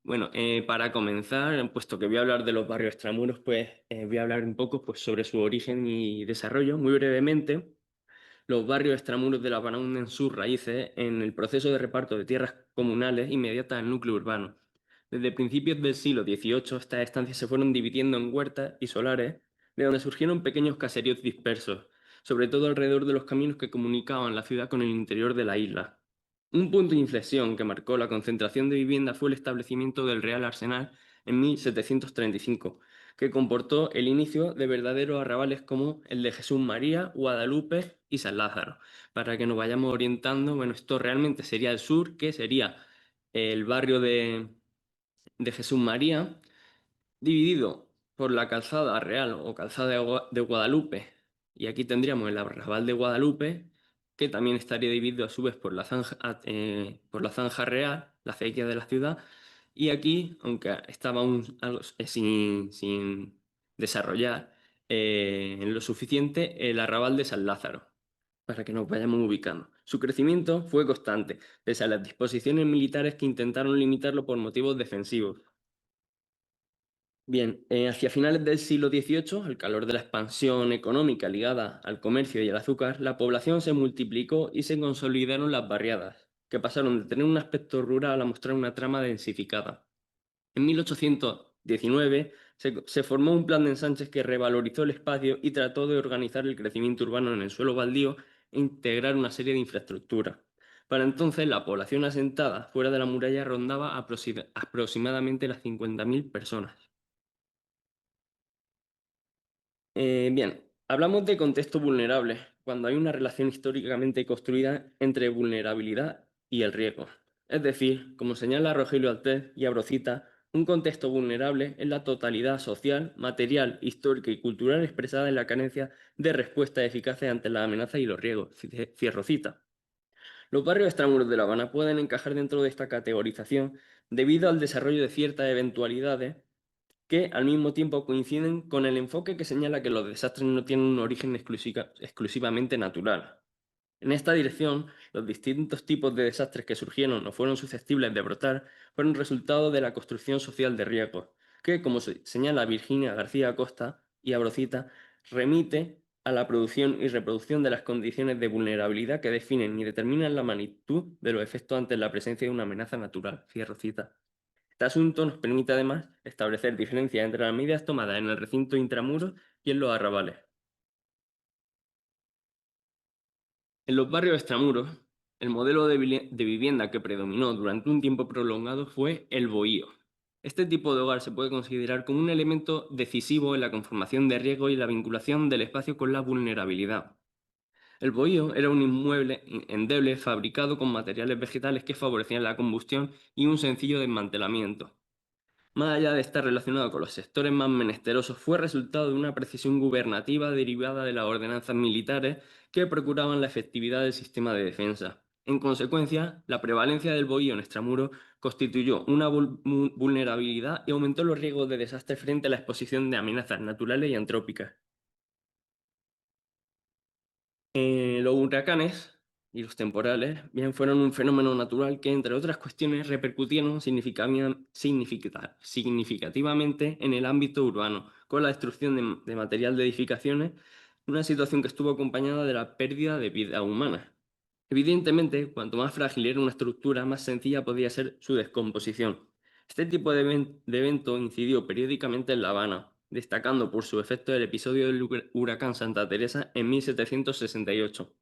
Bueno, para comenzar, puesto que voy a hablar de los barrios extramuros, pues voy a hablar un poco pues, sobre su origen y desarrollo. Muy brevemente, los barrios extramuros de La Habana hunden sus raíces en el proceso de reparto de tierras comunales inmediatas al núcleo urbano. Desde principios del siglo XVIII, estas estancias se fueron dividiendo en huertas y solares, de donde surgieron pequeños caseríos dispersos, sobre todo alrededor de los caminos que comunicaban la ciudad con el interior de la isla. Un punto de inflexión que marcó la concentración de vivienda fue el establecimiento del Real Arsenal en 1735, que comportó el inicio de verdaderos arrabales como el de Jesús María, Guadalupe y San Lázaro. Para que nos vayamos orientando, bueno, esto realmente sería el sur, que sería el barrio de Jesús María, dividido por la Calzada Real o Calzada de Guadalupe, y aquí tendríamos el Arrabal de Guadalupe, que también estaría dividido a su vez por la Zanja Real, la acequia de la ciudad, y aquí, aunque estaba aún algo sin desarrollar en lo suficiente, el Arrabal de San Lázaro, para que nos vayamos ubicando. Su crecimiento fue constante, pese a las disposiciones militares que intentaron limitarlo por motivos defensivos. Bien, hacia finales del siglo XVIII, al calor de la expansión económica ligada al comercio y al azúcar, la población se multiplicó y se consolidaron las barriadas, que pasaron de tener un aspecto rural a mostrar una trama densificada. En 1819 se formó un plan de ensanches que revalorizó el espacio y trató de organizar el crecimiento urbano en el suelo baldío e integrar una serie de infraestructuras. Para entonces, la población asentada fuera de la muralla rondaba aproximadamente las 50.000 personas. Bien, hablamos de contexto vulnerable, cuando hay una relación históricamente construida entre vulnerabilidad y el riesgo. Es decir, como señala Rogelio Altez y Abrocita, un contexto vulnerable es la totalidad social, material, histórica y cultural expresada en la carencia de respuestas eficaces ante las amenazas y los riesgos. Cierro cita. Los barrios extramuros de La Habana pueden encajar dentro de esta categorización debido al desarrollo de ciertas eventualidades que al mismo tiempo coinciden con el enfoque que señala que los desastres no tienen un origen exclusivamente natural. En esta dirección, los distintos tipos de desastres que surgieron o fueron susceptibles de brotar fueron resultado de la construcción social de riesgos, que, como señala Virginia García Acosta y Abrocita, remite a la producción y reproducción de las condiciones de vulnerabilidad que definen y determinan la magnitud de los efectos ante la presencia de una amenaza natural. Cierro cita. Este asunto nos permite además establecer diferencias entre las medidas tomadas en el recinto intramuros y en los arrabales. En los barrios extramuros, el modelo de vivienda que predominó durante un tiempo prolongado fue el bohío. Este tipo de hogar se puede considerar como un elemento decisivo en la conformación de riesgo y la vinculación del espacio con la vulnerabilidad. El bohío era un inmueble endeble fabricado con materiales vegetales que favorecían la combustión y un sencillo desmantelamiento. Más allá de estar relacionado con los sectores más menesterosos, fue resultado de una precisión gubernativa derivada de las ordenanzas militares que procuraban la efectividad del sistema de defensa. En consecuencia, la prevalencia del bohío en extramuros constituyó una vulnerabilidad y aumentó los riesgos de desastre frente a la exposición de amenazas naturales y antrópicas. Los huracanes y los temporales bien fueron un fenómeno natural que, entre otras cuestiones, repercutieron significativamente en el ámbito urbano, con la destrucción de material de edificaciones, una situación que estuvo acompañada de la pérdida de vida humana. Evidentemente, cuanto más frágil era una estructura, más sencilla podía ser su descomposición. Este tipo de evento incidió periódicamente en La Habana, destacando por su efecto el episodio del huracán Santa Teresa en 1768.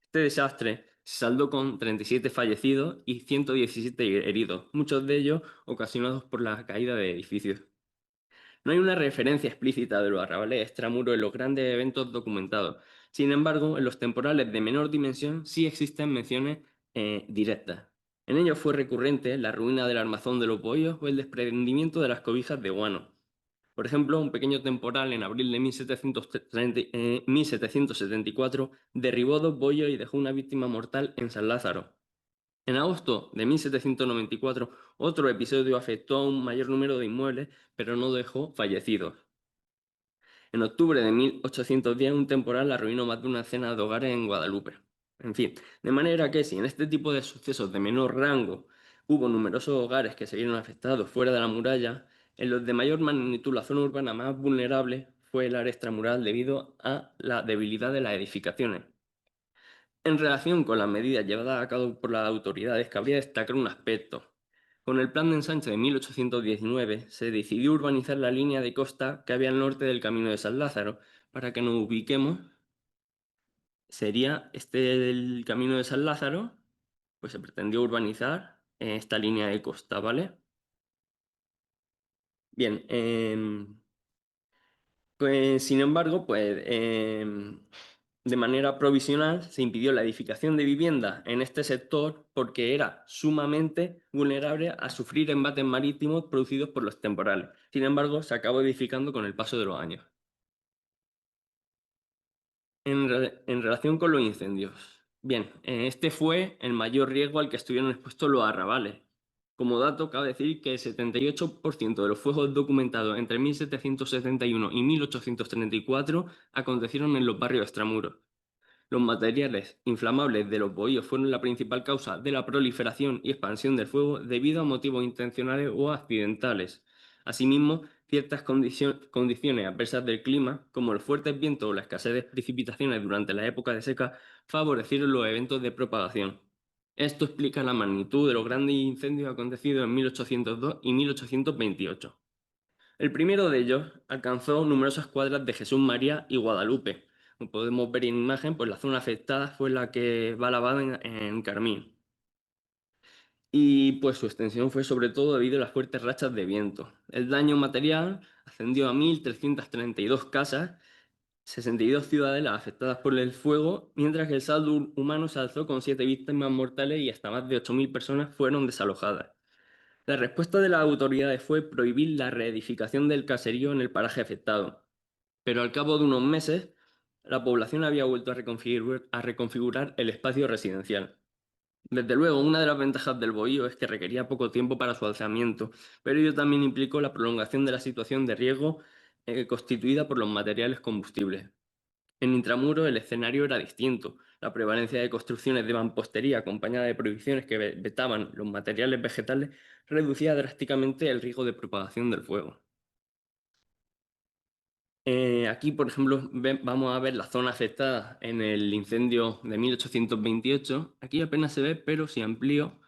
Este desastre se saldó con 37 fallecidos y 117 heridos, muchos de ellos ocasionados por la caída de edificios. No hay una referencia explícita de los arrabales extramuros en los grandes eventos documentados. Sin embargo, en los temporales de menor dimensión sí existen menciones directas. En ellos fue recurrente la ruina del armazón de los bohíos o el desprendimiento de las cobijas de guano. Por ejemplo, un pequeño temporal en abril de 1774 derribó dos bohíos y dejó una víctima mortal en San Lázaro. En agosto de 1794, otro episodio afectó a un mayor número de inmuebles, pero no dejó fallecidos. En octubre de 1810, un temporal arruinó más de una decena de hogares en Guadalupe. En fin, de manera que si en este tipo de sucesos de menor rango hubo numerosos hogares que se vieron afectados fuera de la muralla, en los de mayor magnitud la zona urbana más vulnerable fue el área extramural debido a la debilidad de las edificaciones. En relación con las medidas llevadas a cabo por las autoridades, cabría destacar un aspecto. Con el plan de ensanche de 1819 se decidió urbanizar la línea de costa que había al norte del Camino de San Lázaro. Para que nos ubiquemos, sería este el Camino de San Lázaro, pues se pretendió urbanizar esta línea de costa, ¿vale? Bien, pues, sin embargo, de manera provisional se impidió la edificación de viviendas en este sector porque era sumamente vulnerable a sufrir embates marítimos producidos por los temporales. Sin embargo, se acabó edificando con el paso de los años. En relación con los incendios. Bien, este fue el mayor riesgo al que estuvieron expuestos los arrabales. Como dato, cabe decir que el 78% de los fuegos documentados entre 1771 y 1834 acontecieron en los barrios extramuros. Los materiales inflamables de los bohíos fueron la principal causa de la proliferación y expansión del fuego debido a motivos intencionales o accidentales. Asimismo, ciertas condiciones adversas del clima, como los fuertes vientos o la escasez de precipitaciones durante la época de seca, favorecieron los eventos de propagación. Esto explica la magnitud de los grandes incendios acontecidos en 1802 y 1828. El primero de ellos alcanzó numerosas cuadras de Jesús María y Guadalupe. Como podemos ver en imagen, pues la zona afectada fue la que va lavada en carmín. Y pues su extensión fue sobre todo debido a las fuertes rachas de viento. El daño material ascendió a 1.332 casas, 62 ciudadelas afectadas por el fuego, mientras que el saldo humano se alzó con 7 víctimas mortales y hasta más de 8.000 personas fueron desalojadas. La respuesta de las autoridades fue prohibir la reedificación del caserío en el paraje afectado, pero al cabo de unos meses, la población había vuelto a reconfigurar el espacio residencial. Desde luego, una de las ventajas del bohío es que requería poco tiempo para su alzamiento, pero ello también implicó la prolongación de la situación de riesgo constituida por los materiales combustibles. En Intramuros el escenario era distinto. La prevalencia de construcciones de mampostería acompañada de prohibiciones que vetaban los materiales vegetales reducía drásticamente el riesgo de propagación del fuego. Aquí, por ejemplo, vamos a ver la zona afectada en el incendio de 1828. Aquí apenas se ve, pero si amplío,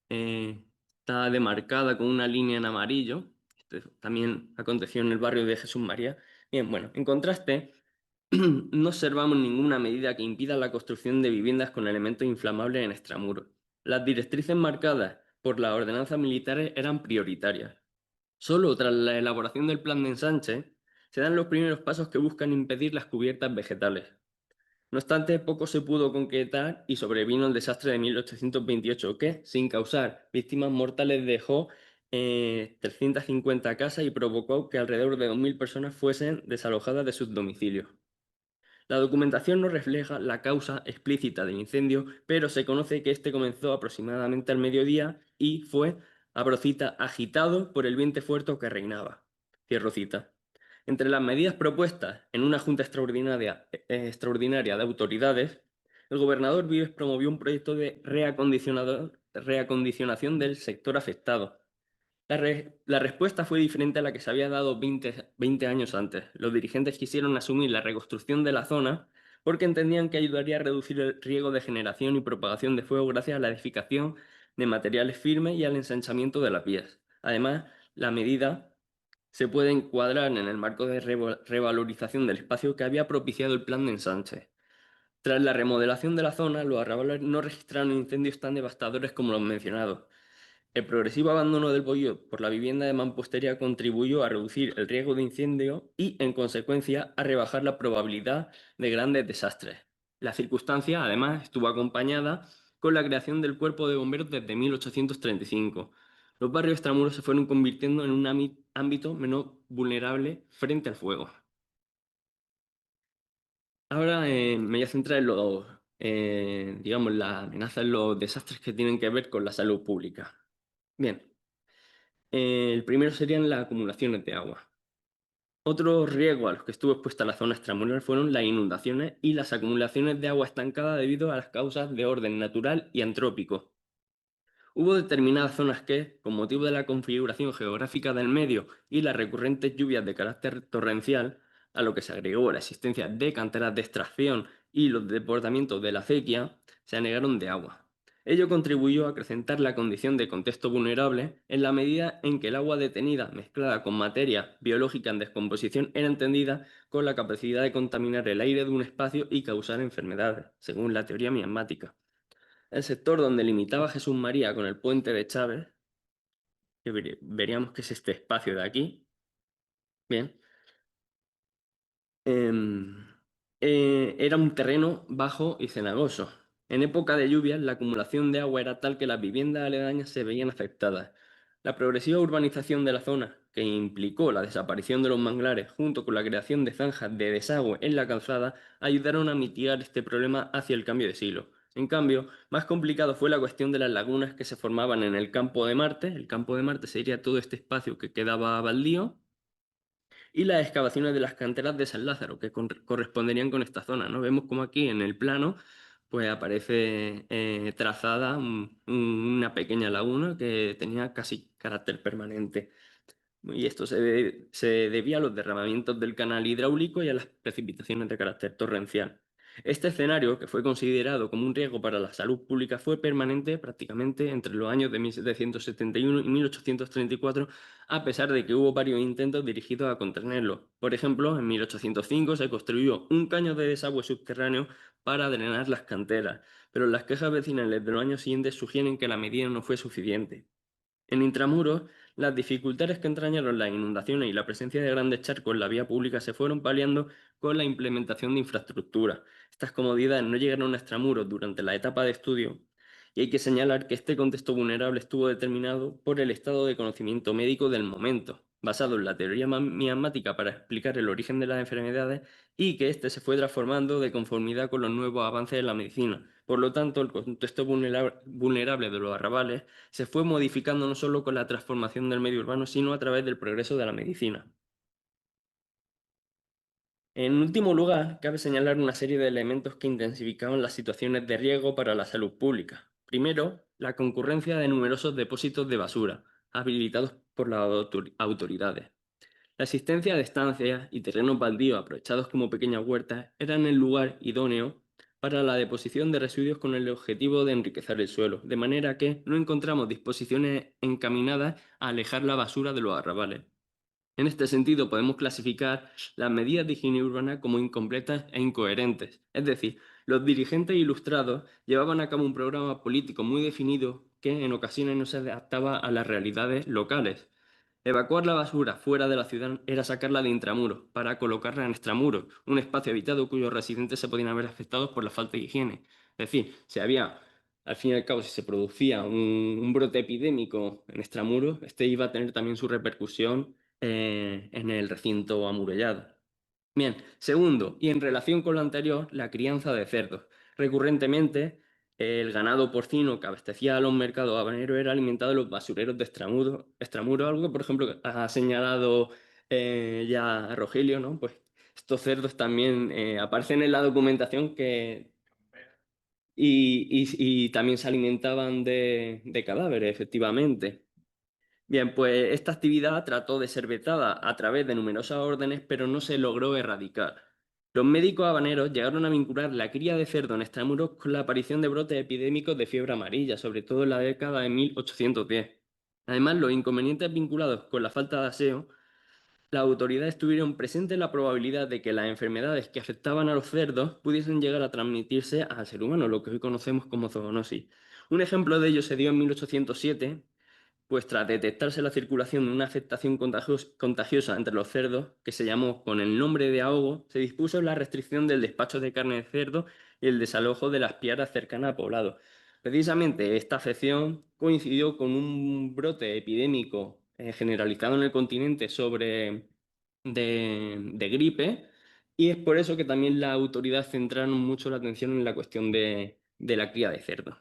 está demarcada con una línea en amarillo. Esto también aconteció en el barrio de Jesús María. Bien, bueno, en contraste, no observamos ninguna medida que impida la construcción de viviendas con elementos inflamables en extramuros. Las directrices marcadas por las ordenanzas militares eran prioritarias. Solo tras la elaboración del plan de ensanche se dan los primeros pasos que buscan impedir las cubiertas vegetales. No obstante, poco se pudo concretar y sobrevino el desastre de 1828 que, sin causar víctimas mortales, dejó 350 casas y provocó que alrededor de 2.000 personas fuesen desalojadas de sus domicilios. La documentación no refleja la causa explícita del incendio, pero se conoce que este comenzó aproximadamente al mediodía y fue, abro cita, agitado por el viento fuerte que reinaba. Cierro cita. Entre las medidas propuestas en una junta extraordinaria de autoridades, el gobernador Vives promovió un proyecto de reacondicionación del sector afectado. La respuesta fue diferente a la que se había dado 20 años antes. Los dirigentes quisieron asumir la reconstrucción de la zona porque entendían que ayudaría a reducir el riesgo de generación y propagación de fuego gracias a la edificación de materiales firmes y al ensanchamiento de las vías. Además, la medida se puede encuadrar en el marco de revalorización del espacio que había propiciado el plan de ensanche. Tras la remodelación de la zona, los arrabales no registraron incendios tan devastadores como los mencionados. El progresivo abandono del bohío por la vivienda de mampostería contribuyó a reducir el riesgo de incendio y, en consecuencia, a rebajar la probabilidad de grandes desastres. La circunstancia, además, estuvo acompañada con la creación del Cuerpo de Bomberos desde 1835. Los barrios extramuros se fueron convirtiendo en un ámbito menos vulnerable frente al fuego. Ahora me voy a centrar digamos, las amenazas, los desastres que tienen que ver con la salud pública. Bien, el primero serían las acumulaciones de agua. Otro riesgo a los que estuvo expuesta la zona extramural fueron las inundaciones y las acumulaciones de agua estancada debido a las causas de orden natural y antrópico. Hubo determinadas zonas que, con motivo de la configuración geográfica del medio y las recurrentes lluvias de carácter torrencial, a lo que se agregó la existencia de canteras de extracción y los desbordamientos de la acequia, se anegaron de agua. Ello contribuyó a acrecentar la condición de contexto vulnerable en la medida en que el agua detenida, mezclada con materia biológica en descomposición, era entendida con la capacidad de contaminar el aire de un espacio y causar enfermedades, según la teoría miasmática. El sector donde limitaba Jesús María con el puente de Chávez, que veríamos que es este espacio de aquí, bien, em, era un terreno bajo y cenagoso. En época de lluvias, la acumulación de agua era tal que las viviendas aledañas se veían afectadas. La progresiva urbanización de la zona, que implicó la desaparición de los manglares junto con la creación de zanjas de desagüe en la calzada, ayudaron a mitigar este problema hacia el cambio de siglo. En cambio, más complicado fue la cuestión de las lagunas que se formaban en el campo de Marte. El campo de Marte sería todo este espacio que quedaba baldío, y las excavaciones de las canteras de San Lázaro, que corresponderían con esta zona, ¿no? Vemos como aquí en el plano pues aparece trazada una pequeña laguna que tenía casi carácter permanente. Y esto se debía a los derramamientos del canal hidráulico y a las precipitaciones de carácter torrencial. Este escenario, que fue considerado como un riesgo para la salud pública, fue permanente prácticamente entre los años de 1771 y 1834, a pesar de que hubo varios intentos dirigidos a contenerlo. Por ejemplo, en 1805 se construyó un caño de desagüe subterráneo para drenar las canteras, pero las quejas vecinales de los años siguientes sugieren que la medida no fue suficiente. En Intramuros, las dificultades que entrañaron las inundaciones y la presencia de grandes charcos en la vía pública se fueron paliando con la implementación de infraestructura. Estas comodidades no llegaron a Extramuros durante la etapa de estudio, y hay que señalar que este contexto vulnerable estuvo determinado por el estado de conocimiento médico del momento, basado en la teoría miasmática para explicar el origen de las enfermedades, y que éste se fue transformando de conformidad con los nuevos avances de la medicina. Por lo tanto, el contexto vulnerable de los arrabales se fue modificando no solo con la transformación del medio urbano, sino a través del progreso de la medicina. En último lugar, cabe señalar una serie de elementos que intensificaban las situaciones de riesgo para la salud pública. Primero, la concurrencia de numerosos depósitos de basura, habilitados por las autoridades. La existencia de estancias y terrenos baldíos aprovechados como pequeñas huertas eran el lugar idóneo para la deposición de residuos con el objetivo de enriquecer el suelo, de manera que no encontramos disposiciones encaminadas a alejar la basura de los arrabales. En este sentido, podemos clasificar las medidas de higiene urbana como incompletas e incoherentes. Es decir, los dirigentes ilustrados llevaban a cabo un programa político muy definido que en ocasiones no se adaptaba a las realidades locales. Evacuar la basura fuera de la ciudad era sacarla de intramuros para colocarla en extramuros, un espacio habitado cuyos residentes se podían haber afectados por la falta de higiene. Es decir, si había, al fin y al cabo, si se producía un brote epidémico en extramuros, este iba a tener también su repercusión en el recinto amurallado. Bien, segundo, y en relación con lo anterior, la crianza de cerdos. Recurrentemente, el ganado porcino que abastecía a los mercados habaneros era alimentado en los basureros de extramuros, algo que, por ejemplo, ha señalado ya Rogelio, ¿no? Pues estos cerdos también aparecen en la documentación y también se alimentaban de cadáveres, efectivamente. Bien, pues esta actividad trató de ser vetada a través de numerosas órdenes, pero no se logró erradicar. Los médicos habaneros llegaron a vincular la cría de cerdo en Extramuros con la aparición de brotes epidémicos de fiebre amarilla, sobre todo en la década de 1810. Además, los inconvenientes vinculados con la falta de aseo, las autoridades tuvieron presente la probabilidad de que las enfermedades que afectaban a los cerdos pudiesen llegar a transmitirse al ser humano, lo que hoy conocemos como zoonosis. Un ejemplo de ello se dio en 1807, pues tras detectarse la circulación de una afectación contagiosa entre los cerdos, que se llamó con el nombre de ahogo, se dispuso la restricción del despacho de carne de cerdo y el desalojo de las piaras cercanas a poblado. Precisamente esta afección coincidió con un brote epidémico generalizado en el continente de gripe, Y es por eso que también las autoridades centraron mucho la atención en la cuestión de la cría de cerdo.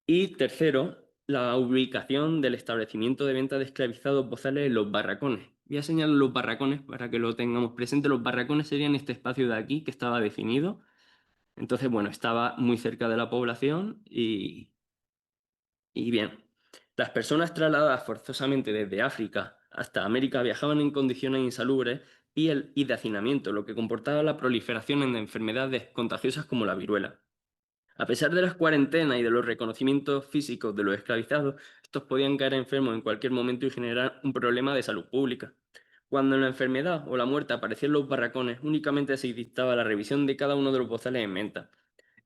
Y tercero, la ubicación del establecimiento de venta de esclavizados bozales en los barracones. Voy a señalar los barracones para que lo tengamos presente. Los barracones serían este espacio de aquí que estaba definido. Entonces, bueno, estaba muy cerca de la población y bien. Las personas trasladadas forzosamente desde África hasta América viajaban en condiciones insalubres y de hacinamiento, lo que comportaba la proliferación de enfermedades contagiosas como la viruela. A pesar de las cuarentenas y de los reconocimientos físicos de los esclavizados, estos podían caer enfermos en cualquier momento y generar un problema de salud pública. Cuando la enfermedad o la muerte aparecía en los barracones, únicamente se dictaba la revisión de cada uno de los bozales en venta.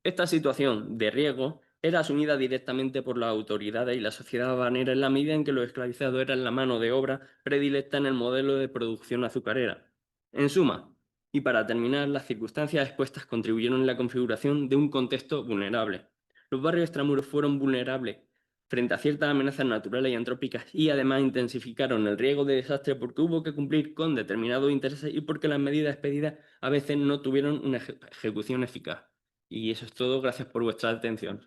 Esta situación de riesgo era asumida directamente por las autoridades y la sociedad habanera en la medida en que los esclavizados eran la mano de obra predilecta en el modelo de producción azucarera. En suma, y para terminar, las circunstancias expuestas contribuyeron en la configuración de un contexto vulnerable. Los barrios extramuros fueron vulnerables frente a ciertas amenazas naturales y antrópicas y además intensificaron el riesgo de desastre porque hubo que cumplir con determinados intereses y porque las medidas expedidas a veces no tuvieron una ejecución eficaz. Y eso es todo. Gracias por vuestra atención.